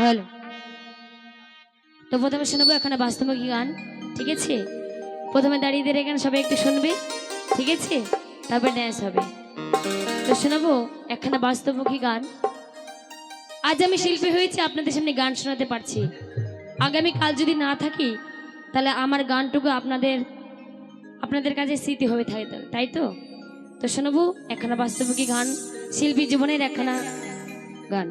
Hello, তো প্রথমে শোনাবো এখানে বাস্তবমুখী গান। ঠিক আছে, প্রথমে দাঁড়িয়ে দাঁড়িয়ে এখানে সবাই একটু শুনবে। ঠিক আছে, তারপর ড্যান্স হবে। তো শোনাবো একখানা বাস্তবমুখী গান। আজ আমি শিল্পী হয়েছি, আপনাদের সামনে গান শোনাতে পারছি। আগামী কাল যদি না থাকি, তাহলে আমার গানটুকু আপনাদের কাছে স্মৃতি হয়ে থাকে, তাই তো। তো শোনাবো একখানা বাস্তবমুখী গান, শিল্পী জীবনের একখানা গান।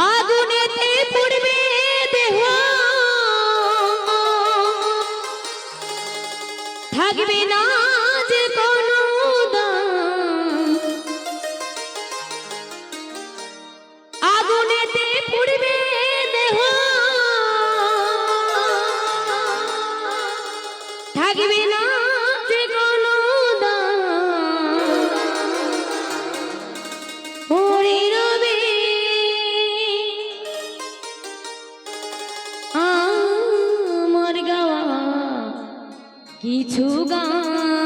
আগুনেতে পুড়বে দেহ, থাকবে না যে কোনো দাম। আগুনেতে পুড়বে দেহ, থাকবে না যে কোনো দাম। পড়ে রবে আমার গাওয়া কিছু গান।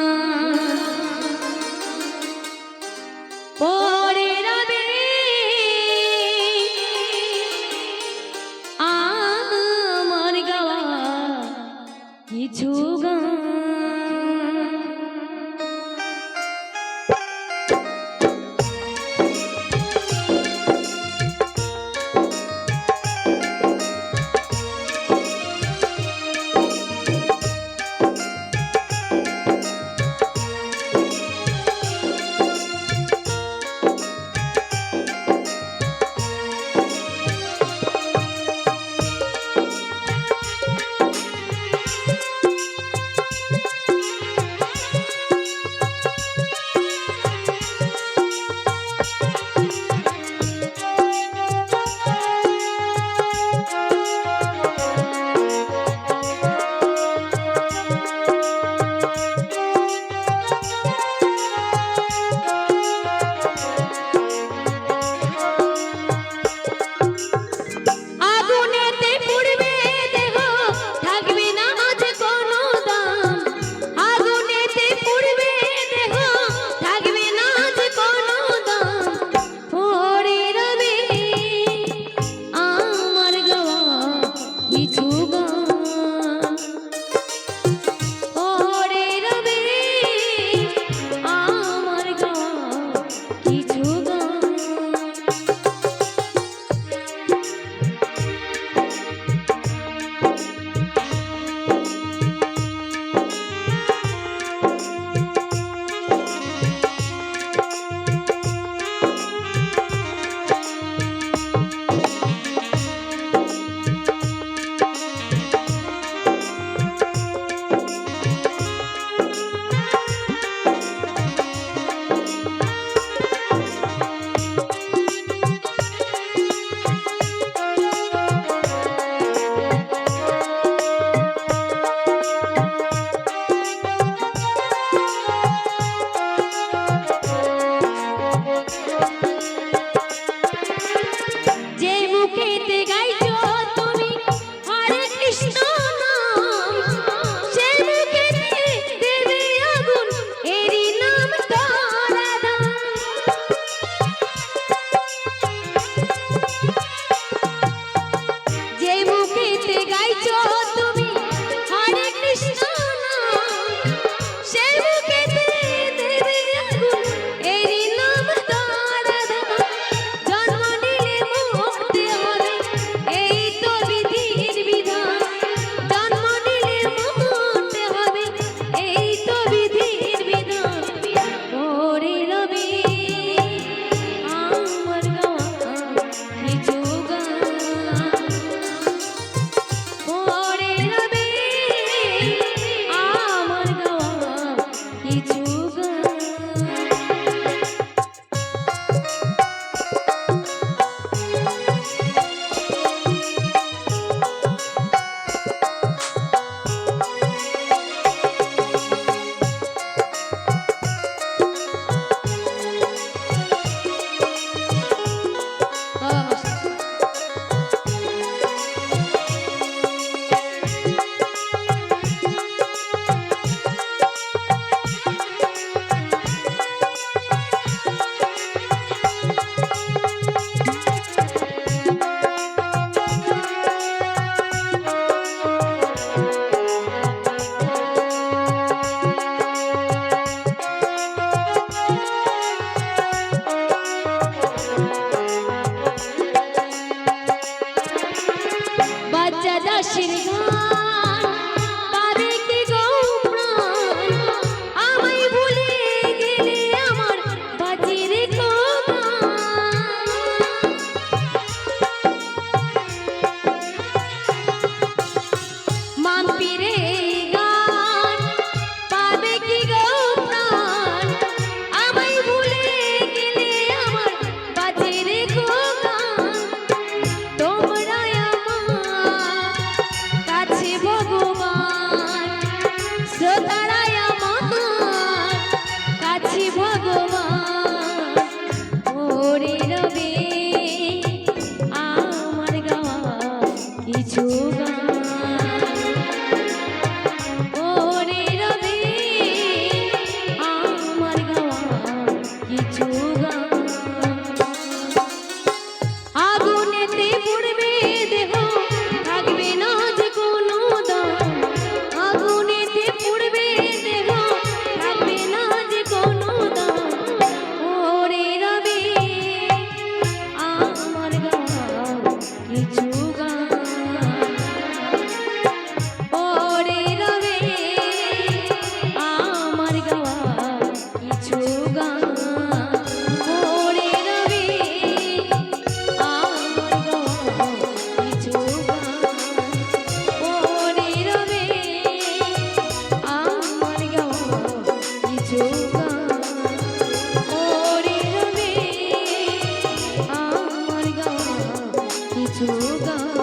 গান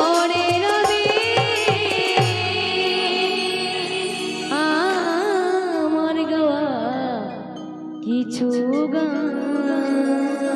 ওরে রবি আমার গাওয়া কিছু গান